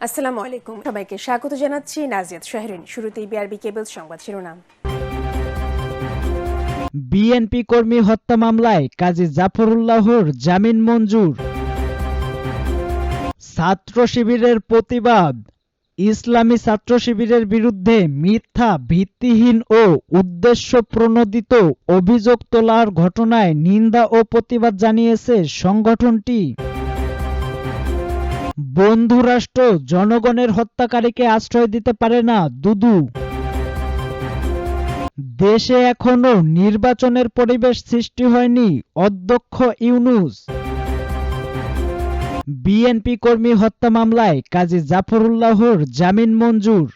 আসসালামু আলাইকুম, সবাইকে স্বাগত জানাচ্ছি। নাজিয়াত শাহরিন। শুরুতেই বিআরবি কেবল সংবাদ শিরোনাম। বিএনপি কর্মী হত্যা মামলায় কাজী জাফরুল্লাহর জামিন মঞ্জুর। ছাত্র শিবিরের প্রতিবাদ। ইসলামী ছাত্র শিবিরের বিরুদ্ধে মিথ্যা, ভিত্তিহীন ও উদ্দেশ্য প্রণোদিত অভিযোগ তোলার ঘটনায় নিন্দা ও প্রতিবাদ জানিয়েছে সংগঠনটি। বন্ধুরাষ্ট্র জনগণের হত্যাকারীকে আশ্রয় দিতে পারে না, দুদু। দেশে এখনো নির্বাচনের পরিবেশ সৃষ্টি হয়নি, অধ্যক্ষ ইউনূস। বিএনপি কর্মী হত্যা মামলায় কাজী জাফরুল্লাহর জামিন মঞ্জুর।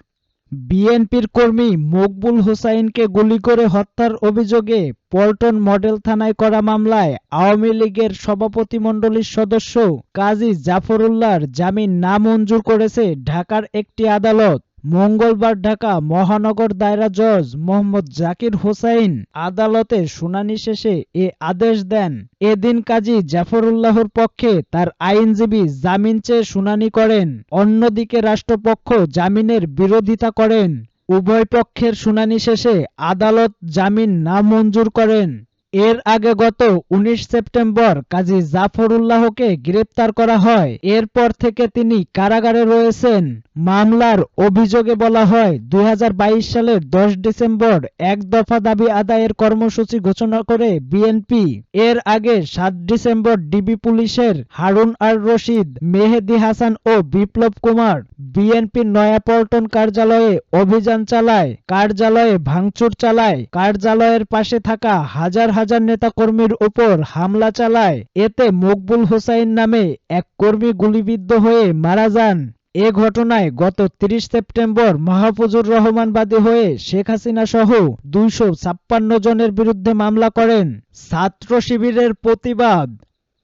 বিএনপির কর্মী মকবুল হোসাইনকে গুলি করে হত্যার অভিযোগে পল্টন মডেল থানায় করা মামলায় আওয়ামী লীগের সভাপতিমণ্ডলীর সদস্য কাজী জাফরুল্লাহর জামিন নামঞ্জুর করেছে ঢাকার একটি আদালত। মঙ্গলবার ঢাকা মহানগর দায়রা জজ মোহাম্মদ জাকির হোসাইন আদালতে শুনানি শেষে এ আদেশ দেন। এদিন কাজী জাফরুল্লাহর পক্ষে তার আইনজীবী জামিন চেয়ে শুনানি করেন। অন্যদিকে রাষ্ট্রপক্ষ জামিনের বিরোধিতা করেন। উভয় পক্ষের শুনানি শেষে আদালত জামিন নামঞ্জুর করেন। এর আগে গত ১৯ সেপ্টেম্বর কাজী জাফরুল্লাহকে গ্রেপ্তার করা হয়। এরপর থেকে তিনি কারাগারে রয়েছেন। মামলার অভিযোগে বলা হয়, ২০২২ সালের ১০ ডিসেম্বর এক দফা দাবি আদায়ের কর্মসূচি ঘোষণা করে বিএনপি। এর আগে ৭ ডিসেম্বর ডিবি পুলিশের হারুন আর রশিদ, মেহেদী হাসান ও বিপ্লব কুমার বিএনপির নয়াপল্টন কার্যালয়ে অভিযান চালায়, কার্যালয়ে ভাঙচুর চালায়, কার্যালয়ের পাশে থাকা হাজার হাজার নেতাকর্মীর উপর হামলা চালায়। এতে মকবুল হোসাইন নামে এক কর্মী গুলিবিদ্ধ হয়ে মারা যান। এ ঘটনায় গত ৩০ সেপ্টেম্বর মাহফুজুর রহমান বাদী হয়ে শেখ হাসিনা সহ ২৫৬ জনের বিরুদ্ধে মামলা করেন। ছাত্র শিবিরের প্রতিবাদ।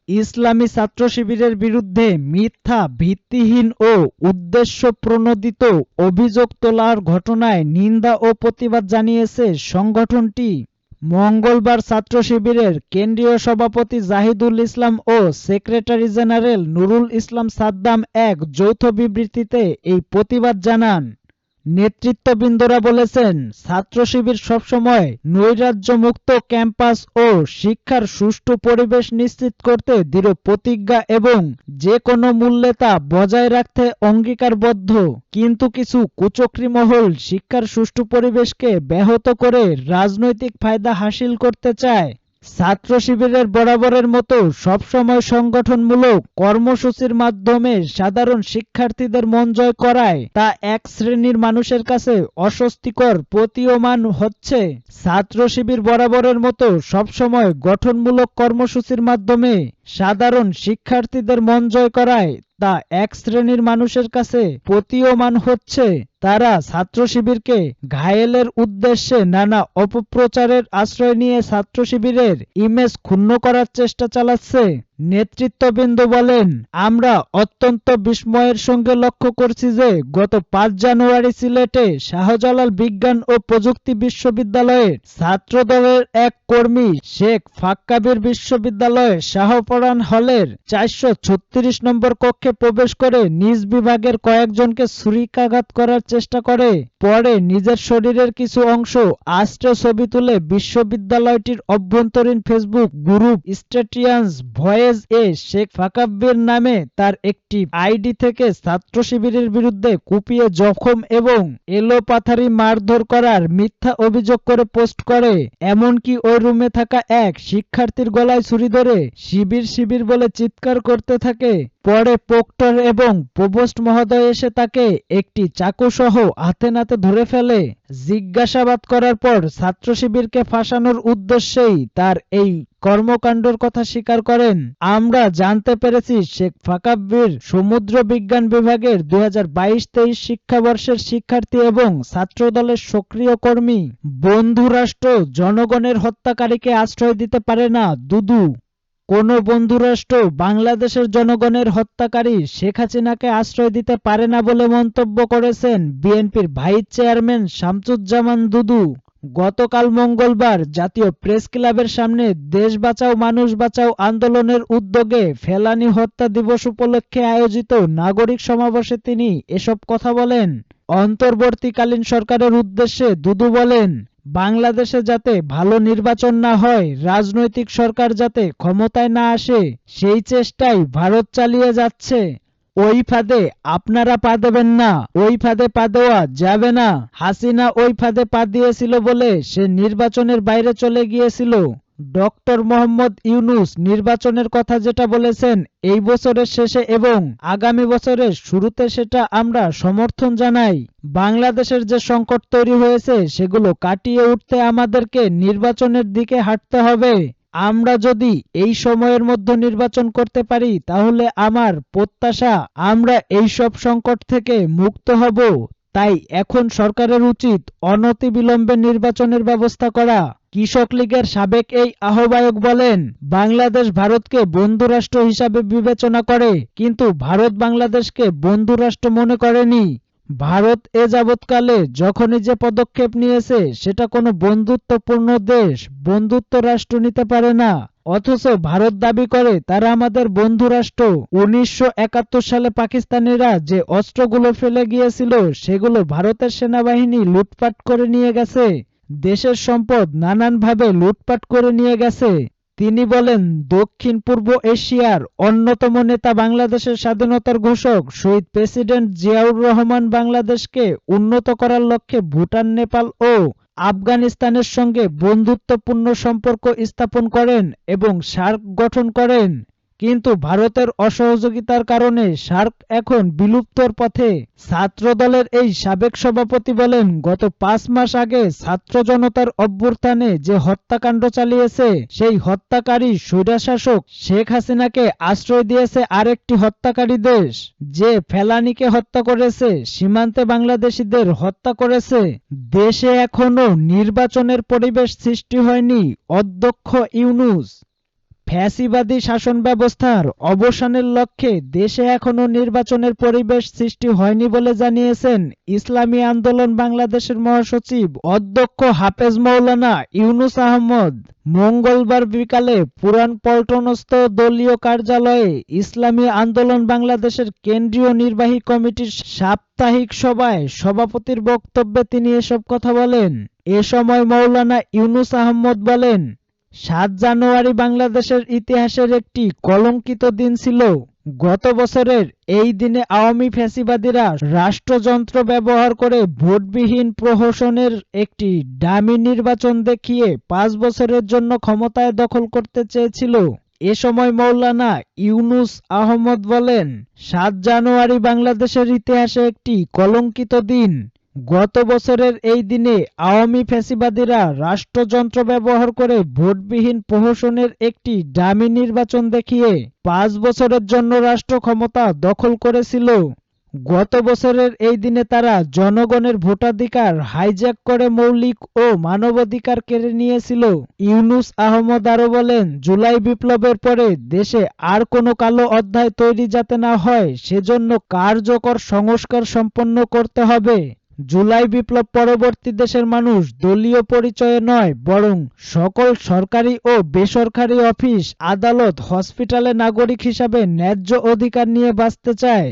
ইসলামী ছাত্র শিবিরের বিরুদ্ধে মিথ্যা, ভিত্তিহীন ও উদ্দেশ্য প্রণোদিত অভিযোগ তোলার ঘটনায় নিন্দা ও প্রতিবাদ জানিয়েছে সংগঠনটি। মঙ্গলবার ছাত্র শিবিরের কেন্দ্রীয় সভাপতি জাহিদুল ইসলাম ও সেক্রেটারি জেনারেল নুরুল ইসলাম সাদ্দাম এক যৌথ বিবৃতিতে এই প্রতিবাদ জানান। নেতৃত্ববৃন্দরা বলেছেন, ছাত্র শিবির সবসময় নৈরাজ্যমুক্ত ক্যাম্পাস ও শিক্ষার সুষ্ঠু পরিবেশ নিশ্চিত করতে দৃঢ় প্রতিজ্ঞা এবং যে কোনো মূল্যে তা বজায় রাখতে অঙ্গীকারবদ্ধ। কিন্তু কিছু কুচক্রী মহল শিক্ষার সুষ্ঠু পরিবেশকে ব্যাহত করে রাজনৈতিক ফায়দা হাসিল করতে চায়। ছাত্র শিবিরের বরাবরের মতো সবসময় সংগঠনমূলক কর্মসূচির মাধ্যমে সাধারণ শিক্ষার্থীদের মন জয় করায় তা এক শ্রেণীর মানুষের কাছে অস্বস্তিকর প্রতীয়মান হচ্ছে। ছাত্র শিবির বরাবরের মতো সবসময় গঠনমূলক কর্মসূচির মাধ্যমে সাধারণ শিক্ষার্থীদের মন জয় করায় তা এক শ্রেণীর মানুষের কাছে প্রতীয়মান হচ্ছে। তারা ছাত্র শিবিরকে ঘায়েলের উদ্দেশ্যে নানা অপপ্রচারের আশ্রয় নিয়ে ছাত্র শিবিরের ইমেজ ক্ষুণ্ণ করার চেষ্টা চালাচ্ছে। নেতৃত্ববৃন্দ বলেন, আমরা অত্যন্ত বিস্ময়ের সঙ্গে লক্ষ্য করছি যে গত ৫ জানুয়ারি সিলেটে শাহজালাল বিজ্ঞান ও প্রযুক্তি বিশ্ববিদ্যালয়ের ছাত্রদলের এক কর্মী শেখ ফাক্কাবির বিশ্ববিদ্যালয়ে শাহপরান হলের ৪৩৬ নম্বর কক্ষে প্রবেশ করে নিজ বিভাগের কয়েকজনকে ছুরিকাঘাত করার চেষ্টা করে। পরে নিজের শরীরের কিছু অংশ আষ্টে ছবি তুলে বিশ্ববিদ্যালয়টির অভ্যন্তরীণ ফেসবুক গ্রুপ স্ট্যাটিয়ান্স ভয়েস এ শেখ ফাকাব্বির নামে তার একটি আইডি থেকে ছাত্র শিবিরের বিরুদ্ধে কুপিয়ে জখম এবং এলোপাথারি মারধর করার মিথ্যা অভিযোগ করে পোস্ট করে। এমনকি ওই রুমে থাকা এক শিক্ষার্থীর গলায় ছুরি ধরে শিবির শিবির বলে চিৎকার করতে থাকে। পরে প্রক্টর এবং প্রভোস্ট মহোদয় এসে তাকে একটি চাকুসহ হাতে নাতে ধরে ফেলে। জিজ্ঞাসাবাদ করার পর ছাত্র শিবিরকে ফাঁসানোর উদ্দেশ্যেই তার এই কর্মকাণ্ডের কথা স্বীকার করেন। আমরা জানতে পেরেছি শেখ ফাকাব্বির সমুদ্র বিজ্ঞান বিভাগের ২০২২-২৩ শিক্ষাবর্ষের শিক্ষার্থী এবং ছাত্রদলের সক্রিয় কর্মী। বন্ধুরাষ্ট্র জনগণের হত্যাকারীকে আশ্রয় দিতে পারে না, দুদু। কোনো বন্ধুরাষ্ট্র বাংলাদেশের জনগণের হত্যাকারী শেখ হাসিনাকে আশ্রয় দিতে পারে না বলে মন্তব্য করেছেন বিএনপির ভাইস চেয়ারম্যান শামসুজ্জামান দুদু। গতকাল মঙ্গলবার জাতীয় প্রেস ক্লাবের সামনে দেশ বাঁচাও মানুষ বাঁচাও আন্দোলনের উদ্যোগে ফেলানী হত্যা দিবস উপলক্ষে আয়োজিত নাগরিক সমাবেশে তিনি এসব কথা বলেন। অন্তর্বর্তীকালীন সরকারের উদ্দেশ্যে দুদু বলেন, বাংলাদেশে যাতে ভালো নির্বাচন না হয়, রাজনৈতিক সরকার যাতে ক্ষমতায় না আসে, সেই চেষ্টাই ভারত চালিয়ে যাচ্ছে। ওই ফাঁদে আপনারা পা দেবেন না, ওই ফাঁদে পা দেওয়া যাবে না। হাসিনা ওই ফাঁদে পা দিয়েছিল বলে সে নির্বাচনের বাইরে চলে গিয়েছিল। ডক্টর মোহাম্মদ ইউনূস নির্বাচনের কথা যেটা বলেছেন এই বছরের শেষে এবং আগামী বছরের শুরুতে, সেটা আমরা সমর্থন জানাই। বাংলাদেশের যে সংকট তৈরি হয়েছে সেগুলো কাটিয়ে উঠতে আমাদেরকে নির্বাচনের দিকে হাঁটতে হবে। আমরা যদি এই সময়ের মধ্যে নির্বাচন করতে পারি তাহলে আমার প্রত্যাশা আমরা এই সব সংকট থেকে মুক্ত হব। তাই এখন সরকারের উচিত অনতিবিলম্বে নির্বাচনের ব্যবস্থা করা। কৃষক লীগের সাবেক এই আহ্বায়ক বলেন, বাংলাদেশ ভারতকে বন্ধুরাষ্ট্র হিসাবে বিবেচনা করে, কিন্তু ভারত বাংলাদেশকে বন্ধুরাষ্ট্র মনে করেনি। ভারত এ যাবৎকালে যখনই যে পদক্ষেপ নিয়েছে সেটা কোনো বন্ধুত্বপূর্ণ দেশ, বন্ধুত্ব রাষ্ট্র নিতে পারে না। অথচ ভারত দাবি করে তারা আমাদের বন্ধু রাষ্ট্র। 1971 সালে পাকিস্তানিরা যে অস্ত্রগুলো ফেলে গিয়েছিল সেগুলো ভারতের সেনাবাহিনী লুটপাট করে নিয়ে গেছে। দেশের সম্পদ নানানভাবে লুটপাট করে নিয়ে গেছে। তিনি বলেন, দক্ষিণ পূর্ব এশিয়ার অন্যতম নেতা বাংলাদেশের স্বাধীনতার ঘোষক শহীদ প্রেসিডেন্ট জিয়াউর রহমান বাংলাদেশকে উন্নত করার লক্ষ্যে ভুটান, নেপাল ও আফগানিস্তানের সঙ্গে বন্ধুত্বপূর্ণ সম্পর্ক স্থাপন করেন এবং সার্ক গঠন করেন। কিন্তু ভারতের অসহযোগিতার কারণে সার্ক এখন বিলুপ্তর পথে। ছাত্রদলের এই সাবেক সভাপতি বলেন, গত 5 মাস আগে ছাত্র জনতার অভ্যুত্থানে যে হত্যাকাণ্ড চালিয়েছে সেই হত্যাকারী স্বৈরশাসক শেখ হাসিনাকে আশ্রয় দিয়েছে আরেকটি হত্যাকারী দেশ, যে ফেলানীকে হত্যা করেছে, সীমান্তে বাংলাদেশিদের হত্যা করেছে। দেশে এখনো নির্বাচনের পরিবেশ সৃষ্টি হয়নি। অধ্যক্ষ ইউনূস ফ্যাসিবাদী শাসন ব্যবস্থার অবসানের লক্ষ্যে দেশে এখনো নির্বাচনের পরিবেশ সৃষ্টি হয়নি বলে জানিয়েছেন ইসলামী আন্দোলন বাংলাদেশের মহাসচিব অধ্যক্ষ হাফেজ মাওলানা ইউনূস আহমদ। মঙ্গলবার বিকালে পুরান পল্টনস্থ দলীয় কার্যালয়ে ইসলামী আন্দোলন বাংলাদেশের কেন্দ্রীয় নির্বাহী কমিটির সাপ্তাহিক সভায় সভাপতির বক্তব্যে তিনি এসব কথা বলেন। এ সময় মাওলানা ইউনূস আহমদ বলেন, 7 জানুয়ারি বাংলাদেশের ইতিহাসের একটি কলঙ্কিত দিন ছিল। গত বছরের এই দিনে আওয়ামী ফ্যাসিবাদীরা রাষ্ট্রযন্ত্র ব্যবহার করে ভোটবিহীন প্রহসনের একটি ডামি নির্বাচন দেখিয়ে 5 বছরের জন্য ক্ষমতায় দখল করতে চেয়েছিল। এ সময় মাওলানা ইউনূস আহমদ বলেন, 7 জানুয়ারি বাংলাদেশের ইতিহাসে একটি কলঙ্কিত দিন। গত বছরের এই দিনে আওয়ামী ফ্যাসিবাদীরা রাষ্ট্রযন্ত্র ব্যবহার করে ভোটবিহীন প্রহসনের একটি ডামি নির্বাচন দেখিয়ে 5 বছরের জন্য রাষ্ট্র ক্ষমতা দখল করেছিল। গত বছরের এই দিনে তারা জনগণের ভোটাধিকার হাইজ্যাক করে মৌলিক ও মানবাধিকার কেড়ে নিয়েছিল। ইউনূস আহমদ আরো বলেন, জুলাই বিপ্লবের পরে দেশে আর কোনো কালো অধ্যায় তৈরি যাতে না হয় সেজন্য কার্যকর সংস্কার সম্পন্ন করতে হবে। জুলাই বিপ্লব পরবর্তী দেশের মানুষ দলীয় পরিচয়ে নয়, বরং সকল সরকারি ও বেসরকারি অফিস, আদালত, হসপিটালে নাগরিক হিসাবে ন্যায্য অধিকার নিয়ে বাঁচতে চায়।